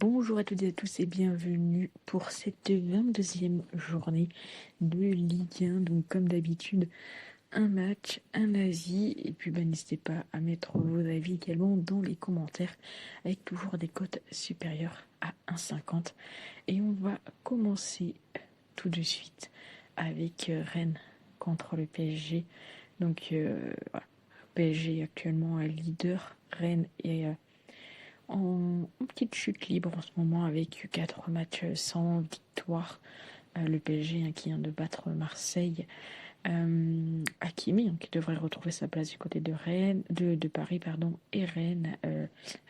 Bonjour à toutes et à tous et bienvenue pour cette 22e journée de Ligue 1. Donc comme d'habitude, un match, un avis. Et puis n'hésitez pas à mettre vos avis également dans les commentaires avec toujours des cotes supérieures à 1,50. Et on va commencer tout de suite avec Rennes contre le PSG. Donc voilà. PSG est actuellement leader, Rennes est en petite chute libre en ce moment avec 4 matchs sans victoire. Le PSG qui vient de battre Marseille. Hakimi qui devrait retrouver sa place du côté de Rennes, de Paris pardon, et Rennes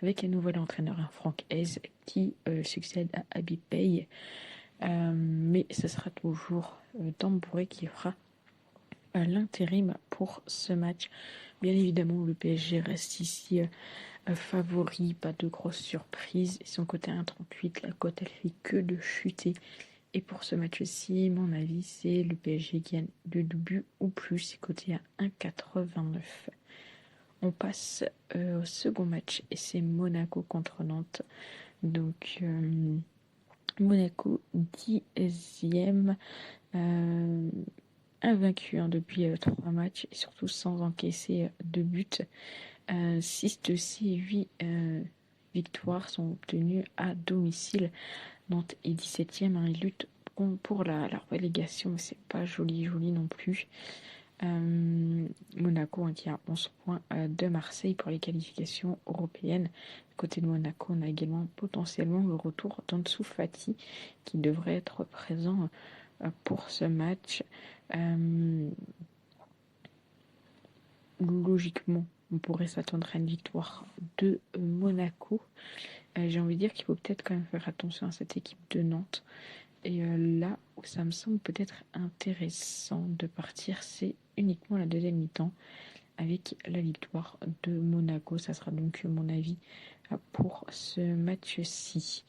avec un nouvel entraîneur, Franck Hez, qui succède à Habib Beye. Mais ce sera toujours Tambouré qui fera l'intérim pour ce match. Bien évidemment, le PSG reste ici favori, pas de grosses surprises. Et son côté 1,38, la cote elle fait que de chuter. Et pour ce match-ci, mon avis, c'est le PSG qui gagne de 2 buts ou plus, c'est coté à 1,89. On passe au second match et c'est Monaco contre Nantes. Donc Monaco 10e, invaincu depuis 3 matchs et surtout sans encaisser de buts. 6 de ces 8 victoires sont obtenues à domicile. Nantes est 17e, il lutte pour la relégation, mais c'est pas joli non plus. Monaco qui a 11 points de Marseille pour les qualifications européennes. Côté de Monaco, on a également potentiellement le retour d'Ansu Fati qui devrait être présent pour ce match. Logiquement, on pourrait s'attendre à une victoire de Monaco. J'ai envie de dire qu'il faut peut-être quand même faire attention à cette équipe de Nantes. Et là où ça me semble peut-être intéressant de partir, c'est uniquement la deuxième mi-temps avec la victoire de Monaco. Ça sera donc mon avis pour ce match-ci.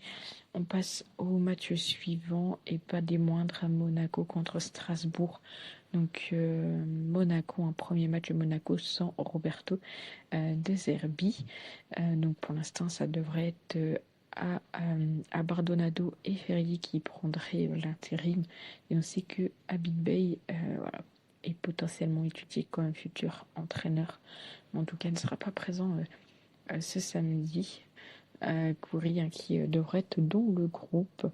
On passe au match suivant et pas des moindres, à Monaco contre Strasbourg. Donc Monaco, un premier match de Monaco sans Roberto De Zerbi. Donc pour l'instant, ça devrait être à Bardonado et Ferri qui prendraient l'intérim. Et on sait que Habib Beye est potentiellement étudié comme un futur entraîneur. Mais en tout cas, il ne sera pas présent ce samedi. Coury qui devrait être dans le groupe.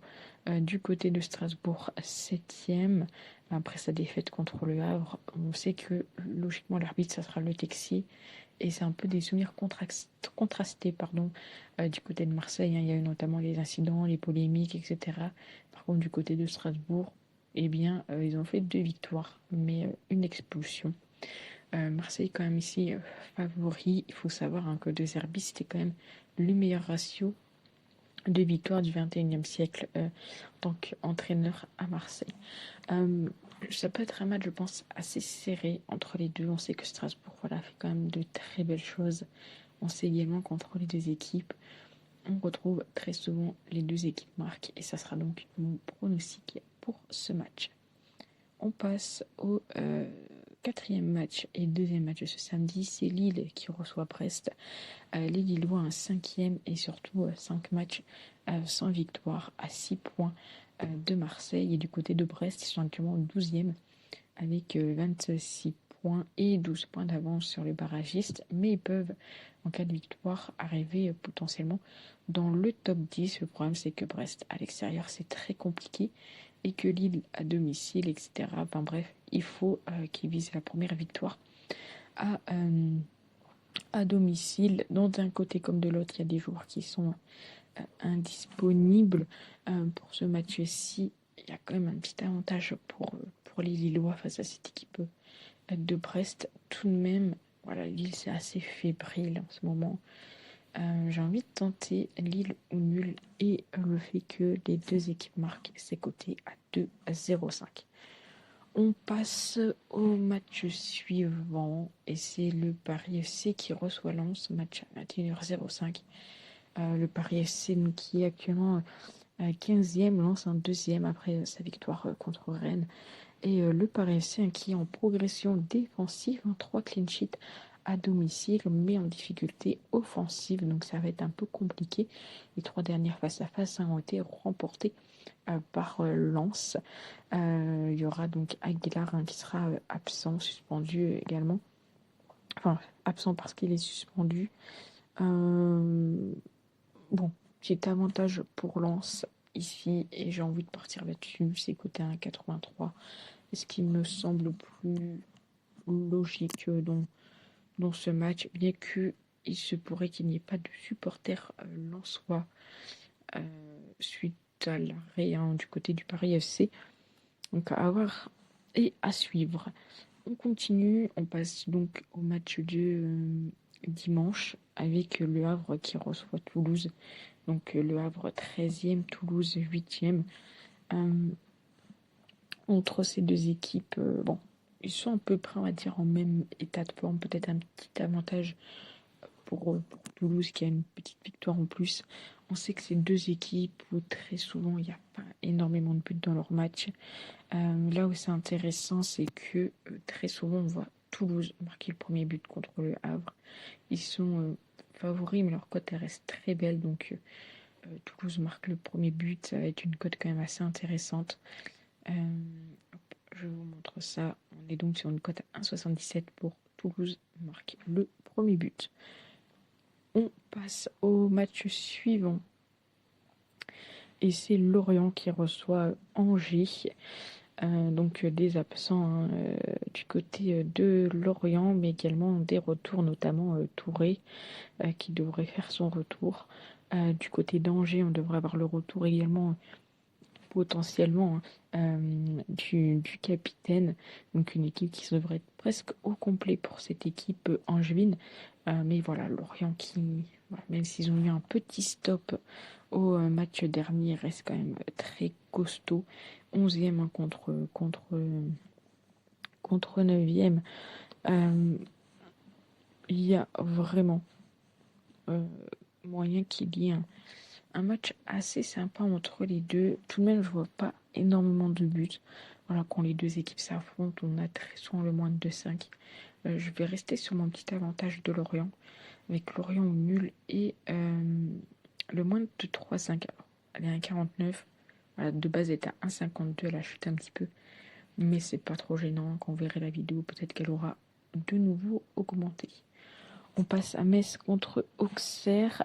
Du côté de Strasbourg, 7e. Après sa défaite contre le Havre, on sait que logiquement l'arbitre, ça sera le Texier. Et c'est un peu des souvenirs contrastés du côté de Marseille. Il y a eu notamment les incidents, les polémiques, etc. Par contre, du côté de Strasbourg, ils ont fait 2 victoires, mais une expulsion. Marseille quand même ici favori. Il faut savoir que De Zerbi, c'était quand même le meilleur ratio de victoires du 21e siècle en tant qu'entraîneur à Marseille. Ça peut être un match, je pense, assez serré entre les deux. On sait que Strasbourg fait quand même de très belles choses. On sait également qu'entre les deux équipes, on retrouve très souvent les deux équipes marquent. Et ça sera donc mon pronostic pour ce match. On passe au 4e match et 2e match de ce samedi. C'est Lille qui reçoit Brest. Les Lillois un 5e et surtout 5 matchs sans victoire à 6 points de Marseille. Et du côté de Brest, ils sont actuellement 12e avec 26 points et 12 points d'avance sur le barragiste. Mais ils peuvent, en cas de victoire, arriver potentiellement dans le top 10. Le problème, c'est que Brest, à l'extérieur, c'est très compliqué. Et que Lille à domicile, etc. Enfin bref, il faut qu'ils visent la première victoire à domicile. Donc d'un côté comme de l'autre, il y a des joueurs qui sont indisponibles. Pour ce match-ci, il y a quand même un petit avantage pour les Lillois face à cette équipe de Brest. Tout de même, Lille c'est assez fébrile en ce moment. J'ai envie de tenter Lille ou nul et le fait que les deux équipes marquent, c'est coté à 2,05. On passe au match suivant et c'est le Paris FC qui reçoit Lens, match à 21h05. Le Paris FC qui est actuellement 15e, Lens un 2e après sa victoire contre Rennes. Et le Paris FC qui est en progression défensive, 3 clean sheets à domicile, mais en difficulté offensive, donc ça va être un peu compliqué. Les 3 dernières face-à-face ont été remportées par Lens. Il y aura donc Aguilar qui sera absent, suspendu également. Enfin, absent parce qu'il est suspendu. Bon, petit avantage pour Lens ici, et j'ai envie de partir là-dessus, c'est côté 1,83. Ce qui me semble plus logique dans ce match, bien que il se pourrait qu'il n'y ait pas de supporters lensois suite à l'arrêt du côté du Paris FC. Donc à voir et à suivre. On continue, on passe donc au match de dimanche avec le Havre qui reçoit Toulouse. Donc le Havre 13e, Toulouse 8e. Entre ces deux équipes, bon, ils sont à peu près, on va dire, en même état de forme. Peut-être un petit avantage pour Toulouse qui a une petite victoire en plus. On sait que ces deux équipes où très souvent il n'y a pas énormément de buts dans leur match. Là où c'est intéressant, c'est que très souvent on voit Toulouse marquer le premier but contre le Havre. Ils sont favoris, mais leur cote reste très belle. Donc Toulouse marque le premier but, ça va être une cote quand même assez intéressante. Je vous montre ça. On est donc sur une cote à 1,77 pour Toulouse marque le premier but. On passe au match suivant. Et c'est Lorient qui reçoit Angers. Donc des absents du côté de Lorient, mais également des retours, notamment Touré qui devrait faire son retour. Du côté d'Angers, on devrait avoir le retour également potentiellement du capitaine, donc une équipe qui devrait être presque au complet pour cette équipe angevine, mais voilà, Lorient qui, voilà, même s'ils ont eu un petit stop au match dernier, reste quand même très costaud, 11e contre 9e. Il y a vraiment moyen qu'il y ait un match assez sympa entre les deux. Tout de même, je vois pas énormément de buts. Voilà, quand les deux équipes s'affrontent, on a très souvent le moins de 2,5. Je vais rester sur mon petit avantage de Lorient, avec Lorient au nul et le moins de 3,5. Alors, elle est à 1,49. Voilà, de base, elle est à 1,52. Elle a chuté un petit peu. Mais c'est pas trop gênant. Quand on verra la vidéo, peut-être qu'elle aura de nouveau augmenté. On passe à Metz contre Auxerre.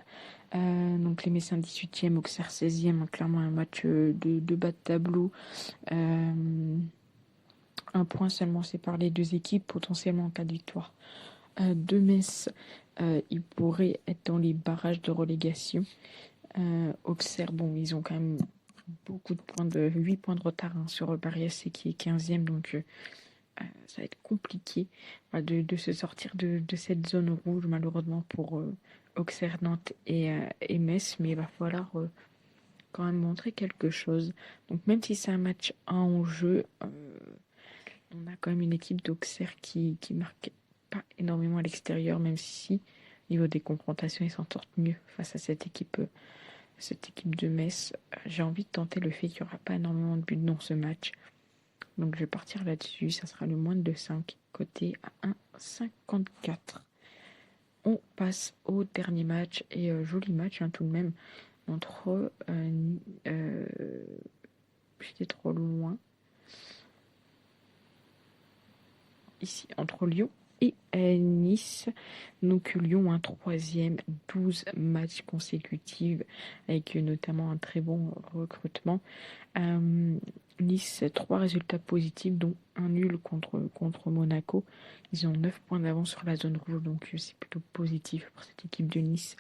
Donc les Messins 18e, Auxerre 16e, clairement un match de bas de tableau. Un point seulement sépare les deux équipes, potentiellement en cas de victoire de Metz. Ils pourraient être dans les barrages de relégation. Auxerre, bon, ils ont quand même beaucoup de points, 8 points de retard sur le Paris FC qui est 15e, donc ça va être compliqué de se sortir de cette zone rouge, malheureusement pour Auxerre, Nantes et Metz, mais il va falloir quand même montrer quelque chose. Donc même si c'est un match 1 en jeu, on a quand même une équipe d'Auxerre qui marque pas énormément à l'extérieur, même si au niveau des confrontations, ils s'en sortent mieux face à cette équipe de Metz. J'ai envie de tenter le fait qu'il n'y aura pas énormément de buts dans ce match. Donc je vais partir là-dessus, ça sera le moins de 5, coté à 1,54. On passe au dernier match, et joli match tout de même, entre... j'étais trop loin. Ici, entre Lyon et Nice. Donc Lyon, un 3e, 12 matchs consécutifs, avec notamment un très bon recrutement. Nice, 3 résultats positifs, dont un nul contre Monaco. Ils ont 9 points d'avance sur la zone rouge, donc c'est plutôt positif pour cette équipe de Nice.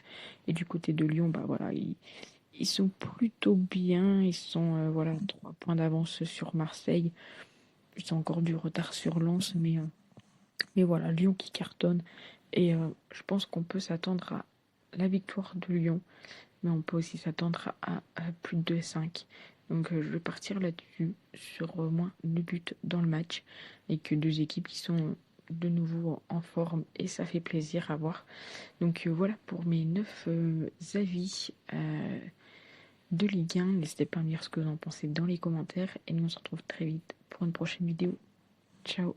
Et du côté de Lyon, bah voilà, ils sont plutôt bien. Ils sont 3 points d'avance sur Marseille. Ils ont encore du retard sur Lens, mais voilà, Lyon qui cartonne. Et je pense qu'on peut s'attendre à la victoire de Lyon, mais on peut aussi s'attendre à plus de 2,5. Donc je vais partir là-dessus, sur moins de buts dans le match, et que deux équipes qui sont de nouveau en forme, et ça fait plaisir à voir. Donc voilà pour mes 9 avis de Ligue 1. N'hésitez pas à me dire ce que vous en pensez dans les commentaires, et nous on se retrouve très vite pour une prochaine vidéo. Ciao.